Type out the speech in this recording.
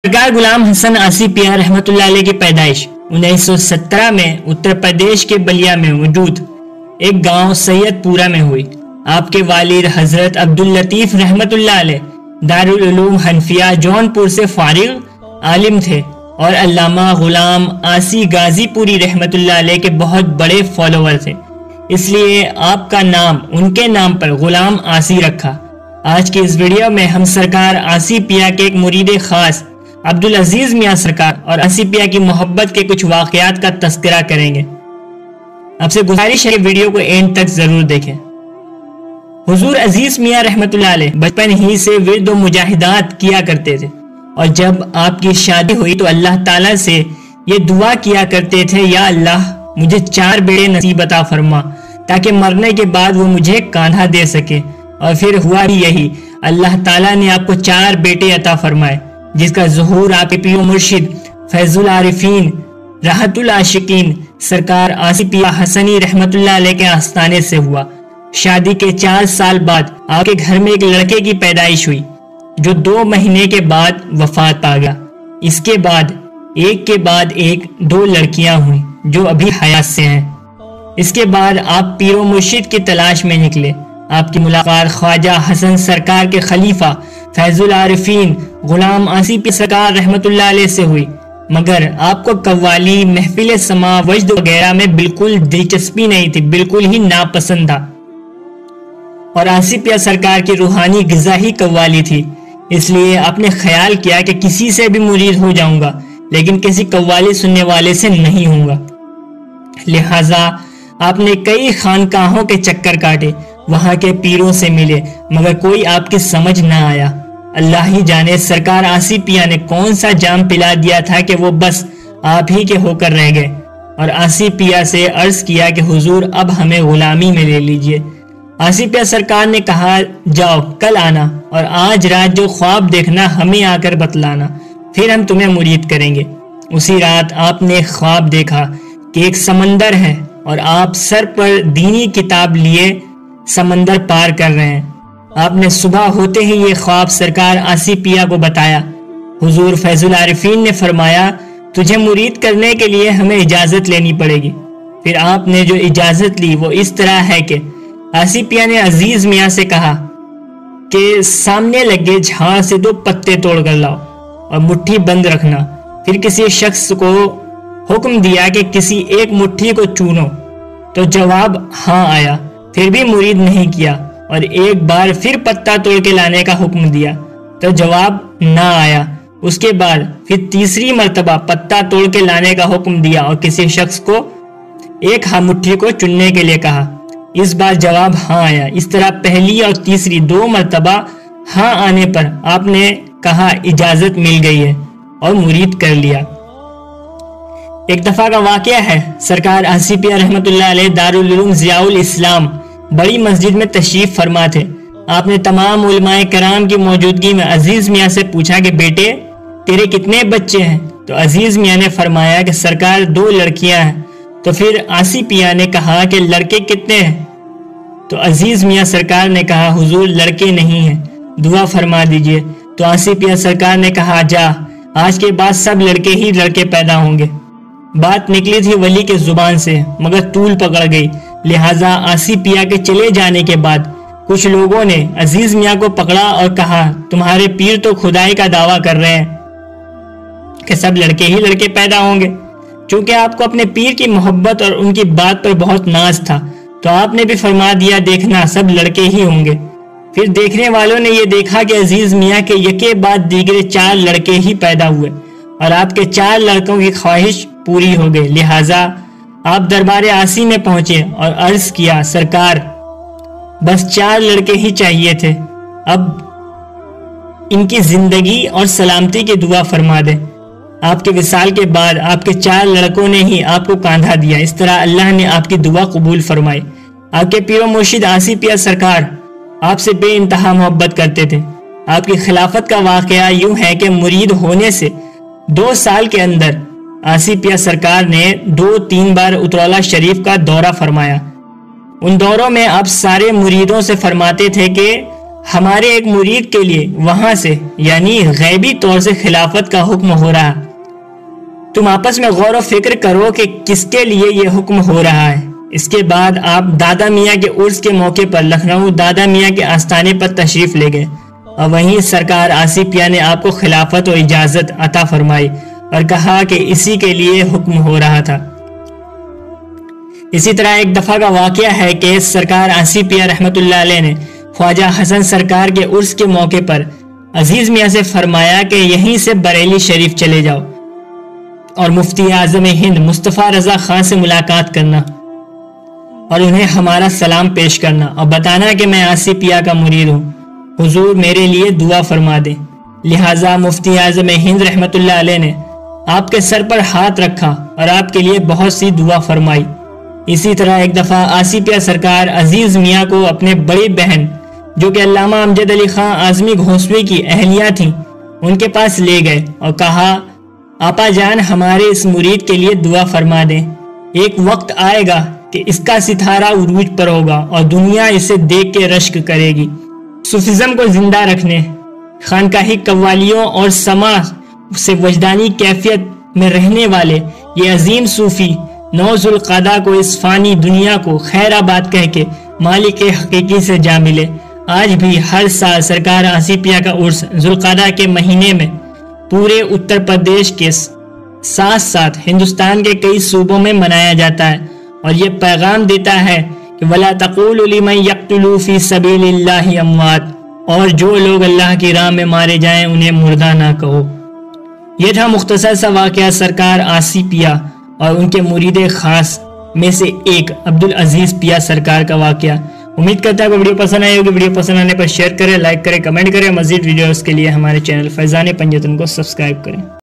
سرکار غلام حسن آسی پیہ رحمۃ اللہ علیہ کی پیدائش 1917 میں اتر پردیش کے بلیا میں موجود ایک گاؤں سید پورہ میں ہوئی۔ آپ کے والد حضرت عبداللطیف رحمۃ اللہ علیہ دارالعلوم حنفیہ جونپور سے فارغ عالم تھے اور علامہ غلام آسی غازی پوری رحمۃ اللہ علیہ کے بہت بڑے فالوور تھے، اس لیے آپ کا نام ان کے نام پر غلام آسی رکھا۔ آج کی اس ویڈیو میں ہم سرکار آسی پیہ کے ایک مرید خاص عبدالعزیز میاں سرکار اور آسی پیہ کی محبت کے کچھ واقعات کا تذکرہ کریں گے۔ آپ سے گزارش ہے کہ ویڈیو کو اینڈ تک ضرور دیکھیں۔ حضور عزیز میاں رحمۃ اللہ علیہ بچپن ہی سے ورد و مجاہدات کیا کرتے تھے، اور جب آپ کی شادی ہوئی تو اللہ تعالیٰ سے یہ دعا کیا کرتے تھے، یا اللہ مجھے 4 بیٹے نصیب عطا فرما تاکہ مرنے کے بعد وہ مجھے کاندھا دے سکے، اور پھر ہوا بھی یہی، اللہ تعالیٰ نے آپ کو 4 بیٹے عطا فرمائے، جس کا ظہور آپ کے پیر و مرشد فیض العارفین راحت العاشقین سرکار آسی پیہ حسنی رحمۃ اللہ علیہ کے آستانے سے ہوا۔ شادی کے 4 سال بعد آپ کے گھر میں ایک لڑکے کی پیدائش ہوئی جو 2 مہینے کے بعد وفات پا گیا۔ اس کے بعد ایک کے بعد ایک 2 لڑکیاں ہوئیں جو ابھی حیات سے ہیں۔ اس کے بعد آپ پیر و مرشد کی تلاش میں نکلے۔ آپ کی ملاقات خواجہ حسن سرکار کے خلیفہ فیض العارفین غلام آسی پیہ سرکار رحمۃ اللہ علیہ سے ہوئی، مگر آپ کو قوالی، محفل سماع، وجد وغیرہ میں بالکل دلچسپی نہیں تھی، بالکل ہی ناپسند تھا، اور آسی پیہ سرکار کی روحانی غذا ہی قوالی تھی۔ اس لیے آپ نے خیال کیا کہ کسی سے بھی مرید ہو جاؤں گا، لیکن کسی قوالی سننے والے سے نہیں ہوں گا۔ لہٰذا آپ نے کئی خانقاہوں کے چکر کاٹے، وہاں کے پیروں سے ملے، مگر کوئی آپ کی سمجھ نہ آیا۔ اللہ ہی جانے سرکار آسی پیہ نے کون سا جام پلا دیا تھا کہ وہ بس آپ ہی کے ہو کر رہ گئے، اور آسی پیہ سے عرض کیا کہ حضور اب ہمیں غلامی میں لے لیجئے۔ آسی پیہ سرکار نے کہا جاؤ کل آنا، اور آج رات جو خواب دیکھنا ہمیں آ کر بتلانا، پھر ہم تمہیں مرید کریں گے۔ اسی رات آپ نے خواب دیکھا کہ ایک سمندر ہے اور آپ سر پر دینی کتاب لیے سمندر پار کر رہے ہیں۔ آپ نے صبح ہوتے ہی یہ خواب سرکار آسی پیہ کو بتایا۔ حضور فیض العارفین نے فرمایا تجھے مرید کرنے کے لیے ہمیں اجازت لینی پڑے گی۔ پھر آپ نے جو اجازت لی وہ اس طرح ہے کہ آسی پیہ نے عزیز میاں سے کہا کہ سامنے لگے جھاڑ سے 2 پتے توڑ کر لاؤ اور مٹھی بند رکھنا۔ پھر کسی شخص کو حکم دیا کہ کسی ایک مٹھی کو چونو، تو جواب ہاں آیا، پھر بھی مرید نہیں کیا، اور ایک بار پھر پتا توڑ کے لانے کا حکم دیا تو جواب نہ آیا۔ اس کے بعد پھر تیسری مرتبہ پتا توڑ کے لانے کا حکم دیا اور کسی شخص کو ایک مٹھی کو چننے کے لیے کہا، اس بار جواب ہاں آیا۔ اس طرح پہلی اور تیسری 2 مرتبہ ہاں آنے پر آپ نے کہا اجازت مل گئی ہے، اور مرید کر لیا۔ ایک دفعہ کا واقعہ ہے، سرکار آسی پیہ رحمۃ اللہ علیہ دارالعلوم ضیاء الاسلام بڑی مسجد میں تشریف فرما تھے۔ آپ نے تمام علماء کرام کی موجودگی میں عزیز میاں سے پوچھا کہ بیٹے تیرے کتنے بچے ہیں؟ تو عزیز میاں نے فرمایا کہ سرکار 2 لڑکیاں ہیں۔ تو پھر آسی پیہ نے کہا کہ لڑکے کتنے ہیں؟ تو عزیز میاں سرکار نے کہا حضور لڑکے نہیں ہیں، دعا فرما دیجئے۔ تو آسی پیہ سرکار نے کہا جا، آج کے بعد سب لڑکے ہی لڑکے پیدا ہوں گے۔ بات نکلی تھی ولی کے زبان سے، مگر طول پکڑ گئی، لہٰذا آسی پیہ کے چلے جانے کے بعد کچھ لوگوں نے عزیز میاں کو پکڑا اور کہا تمہارے پیر تو خدائی کا دعویٰ کر رہے ہیں کہ سب لڑکے ہی لڑکے پیدا ہوں گے۔ چونکہ آپ کو اپنے پیر کی محبت اور ان کی بات پر بہت ناز تھا، تو آپ نے بھی فرما دیا دیکھنا سب لڑکے ہی ہوں گے۔ پھر دیکھنے والوں نے یہ دیکھا کہ عزیز میاں کے یکے بعد دیگرے 4 لڑکے ہی پیدا ہوئے، اور آپ کے 4 لڑکوں کی خواہش پوری ہو گئی۔ لہٰذا آپ دربار آسی میں پہنچے اور عرض کیا سرکار بس 4 لڑکے ہی چاہیے تھے، اب ان کی زندگی اور سلامتی کی دعا فرما دیں۔ آپ کے وصال کے بعد آپ کے 4 لڑکوں نے ہی آپ کو کاندھا دیا۔ اس طرح اللہ نے آپ کی دعا قبول فرمائی۔ آپ کے پیر و مرشد آسی پیہ سرکار آپ سے بے انتہا محبت کرتے تھے۔ آپ کی خلافت کا واقعہ یوں ہے کہ مرید ہونے سے 2 سال کے اندر آسی پیہ سرکار نے 2-3 بار اترولہ شریف کا دورہ فرمایا۔ ان دوروں میں آپ سارے مریدوں سے فرماتے تھے کہ ہمارے ایک مرید کے لیے وہاں سے یعنی غیبی طور سے خلافت کا حکم ہو رہا۔ تم آپس میں غور و فکر کرو کہ کس کے لیے یہ حکم ہو رہا ہے۔ اس کے بعد آپ دادا میاں کے عرس کے موقع پر لکھنؤ دادا میاں کے آستانے پر تشریف لے گئے اور وہیں سرکار آصفیہ نے آپ کو خلافت و اجازت عطا فرمائی اور کہا کہ اسی کے لیے حکم ہو رہا تھا۔ اسی طرح ایک دفعہ کا واقعہ ہے کہ سرکار آصفیہ رحمت اللہ علیہ نے خواجہ حسن سرکار کے عرس کے موقع پر عزیز میاں سے فرمایا کہ یہیں سے بریلی شریف چلے جاؤ اور مفتی اعظم ہند مصطفیٰ رضا خان سے ملاقات کرنا اور انہیں ہمارا سلام پیش کرنا اور بتانا کہ میں آصفیہ کا مرید ہوں، حضور میرے لیے دعا فرما دیں۔ لہٰذا مفتی اعظم ہند رحمت اللہ علیہ نے آپ کے سر پر ہاتھ رکھا اور آپ کے لیے بہت سی دعا فرمائی۔ اسی طرح ایک دفعہ آصفیہ سرکار عزیز میاں کو اپنے بڑی بہن جو کہ علامہ امجد علی خان اعظمی گھوسوی کی اہلیہ تھیں ان کے پاس لے گئے اور کہا، آپا جان ہمارے اس مرید کے لیے دعا فرما دیں، ایک وقت آئے گا کہ اس کا ستارہ عروج پر ہوگا اور دنیا اسے دیکھ کے رشک کرے گی۔ صوفیزم کو زندہ رکھنے، خانقاہی قوالیوں اور سماع سے وجدانی کیفیت میں رہنے والے یہ عظیم صوفی 9 ذوالقعدہ کو اس فانی دنیا کو خیر آباد کہہ کے مالک حقیقی سے جا ملے۔ آج بھی ہر سال سرکار آصفیہ کا عرس ذوالقعدہ کے مہینے میں پورے اتر پردیش کے ساتھ ساتھ ہندوستان کے کئی صوبوں میں منایا جاتا ہے اور یہ پیغام دیتا ہے کہ وَلَا تَقُولُوا لِمَن يَقْتُلُوا فِي سَبِيلِ اللَّهِ أَمْوَاتٌ، اور جو لوگ اللہ کی راہ میں مارے جائیں انہیں مردہ نہ کہو۔ یہ تھا مختصر سا واقعہ سرکار آصفیہ اور ان کے مرید خاص میں سے ایک عبدالعزیز پیا سرکار کا واقعہ۔ امید کرتا ہے کہ ویڈیو پسند آئی ہوگی۔ ویڈیو پسند آنے پر شیئر کریں، لائک کریں، کمنٹ کریں۔ مزید ویڈیوز کے لیے ہمارے چینل فیضان پنجتن کو سبسکرائب کریں۔